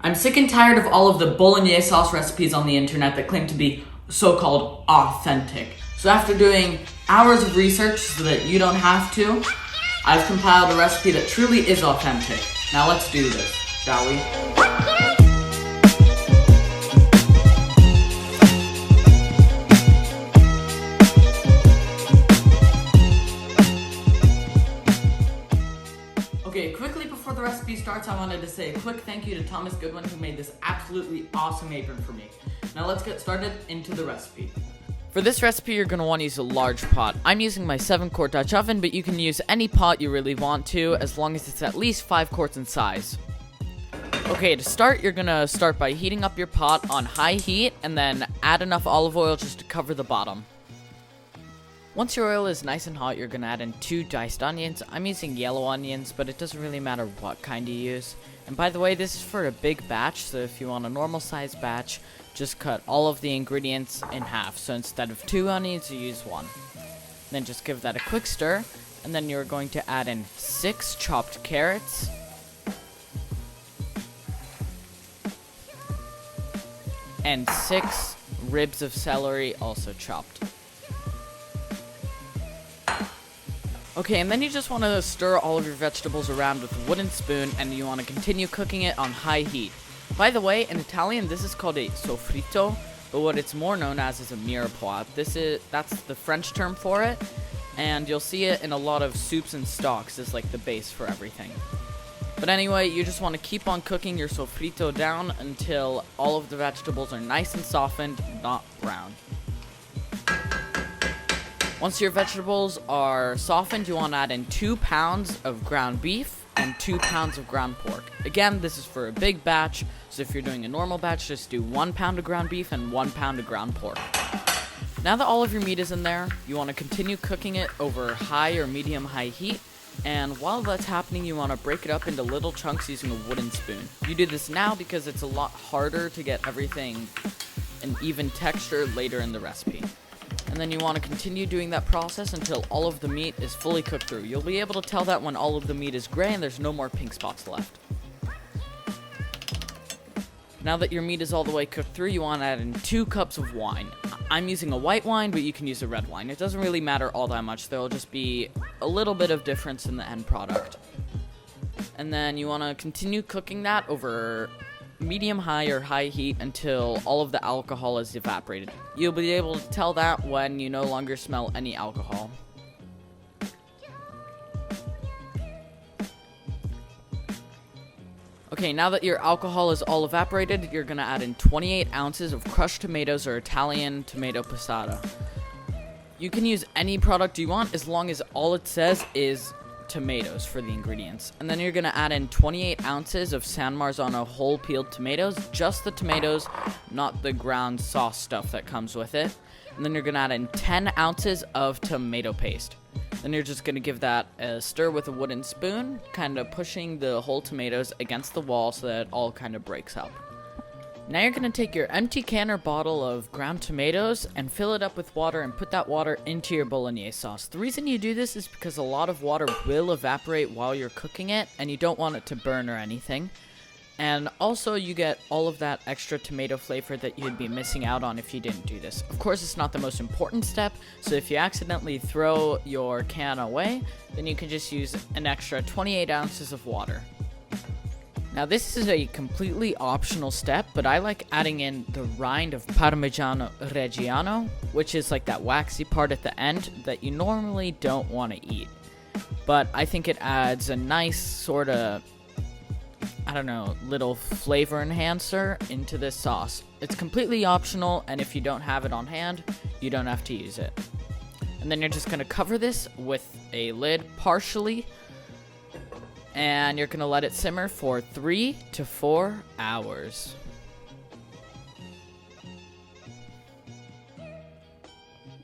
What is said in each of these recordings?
I'm sick and tired of all of the bolognese sauce recipes on the internet that claim to be so-called authentic. So after doing hours of research so that you don't have to, I've compiled a recipe that truly is authentic. Now let's do this, shall we? Okay, quickly before the recipe starts, I wanted to say a quick thank you to Thomas Goodwin who made this absolutely awesome apron for me. Now let's get started into the recipe. For this recipe, you're going to want to use a large pot. I'm using my 7-quart Dutch oven, but you can use any pot you really want to, as long as it's at least 5 quarts in size. Okay, to start, you're going to start by heating up your pot on high heat, and then add enough olive oil just to cover the bottom. Once your oil is nice and hot, you're going to add in 2 diced onions. I'm using yellow onions, but it doesn't really matter what kind you use. And by the way, this is for a big batch, so if you want a normal size batch, just cut all of the ingredients in half. So instead of 2 onions, you use 1. Then just give that a quick stir, and then you're going to add in 6 chopped carrots, and 6 ribs of celery, also chopped. Okay, and then you just want to stir all of your vegetables around with a wooden spoon, and you want to continue cooking it on high heat. By the way, in Italian, this is called a sofrito, but what it's more known as is a mirepoix. That's the French term for it, and you'll see it in a lot of soups and stocks as like the base for everything. But anyway, you just want to keep on cooking your sofrito down until all of the vegetables are nice and softened, not brown. Once your vegetables are softened, you want to add in 2 pounds of ground beef and 2 pounds of ground pork. Again, this is for a big batch, so if you're doing a normal batch, just do 1 pound of ground beef and 1 pound of ground pork. Now that all of your meat is in there, you want to continue cooking it over high or medium-high heat, and while that's happening, you want to break it up into little chunks using a wooden spoon. You do this now because it's a lot harder to get everything an even texture later in the recipe. And then you want to continue doing that process until all of the meat is fully cooked through. You'll be able to tell that when all of the meat is gray and there's no more pink spots left. Now that your meat is all the way cooked through, you want to add in 2 cups of wine. I'm using a white wine, but you can use a red wine. It doesn't really matter all that much. There will just be a little bit of difference in the end product. And then you want to continue cooking that over medium-high or high heat until all of the alcohol is evaporated. You'll be able to tell that when you no longer smell any alcohol. Okay, now that your alcohol is all evaporated, you're going to add in 28 ounces of crushed tomatoes or Italian tomato passata. You can use any product you want as long as all it says is tomatoes for the ingredients. And then you're going to add in 28 ounces of San Marzano whole peeled tomatoes, just the tomatoes, not the ground sauce stuff that comes with it. And then you're going to add in 10 ounces of tomato paste. Then you're just going to give that a stir with a wooden spoon, kind of pushing the whole tomatoes against the wall so that it all kind of breaks up. Now you're going to take your empty can or bottle of ground tomatoes and fill it up with water and put that water into your bolognese sauce. The reason you do this is because a lot of water will evaporate while you're cooking it, and you don't want it to burn or anything. And also you get all of that extra tomato flavor that you'd be missing out on if you didn't do this. Of course, it's not the most important step, so if you accidentally throw your can away, then you can just use an extra 28 ounces of water. Now this is a completely optional step, but I like adding in the rind of Parmigiano Reggiano, which is like that waxy part at the end that you normally don't want to eat. But I think it adds a nice sort of, little flavor enhancer into this sauce. It's completely optional, and if you don't have it on hand, you don't have to use it. And then you're just going to cover this with a lid partially, and you're going to let it simmer for 3 to 4 hours.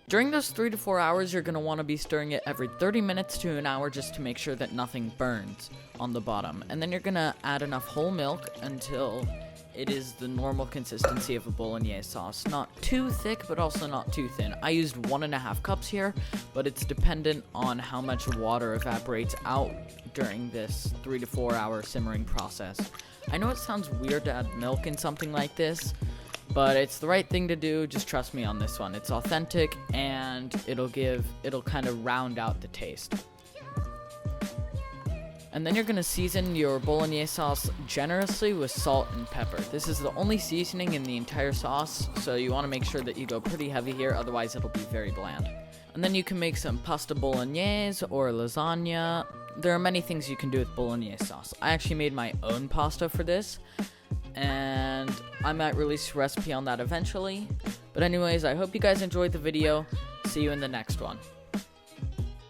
During those 3 to 4 hours, you're going to want to be stirring it every 30 minutes to an hour just to make sure that nothing burns on the bottom. And then you're going to add enough whole milk until it is the normal consistency of a bolognese sauce. Not too thick, but also not too thin. I used 1.5 cups here, but it's dependent on how much water evaporates out during this 3 to 4 hour simmering process. I know it sounds weird to add milk in something like this, but it's the right thing to do. Just trust me on this one. It's authentic, and it'll kind of round out the taste. And then you're going to season your bolognese sauce generously with salt and pepper. This is the only seasoning in the entire sauce, so you want to make sure that you go pretty heavy here, otherwise it'll be very bland. And then you can make some pasta bolognese or lasagna. There are many things you can do with bolognese sauce. I actually made my own pasta for this, and I might release a recipe on that eventually. But anyways, I hope you guys enjoyed the video. See you in the next one.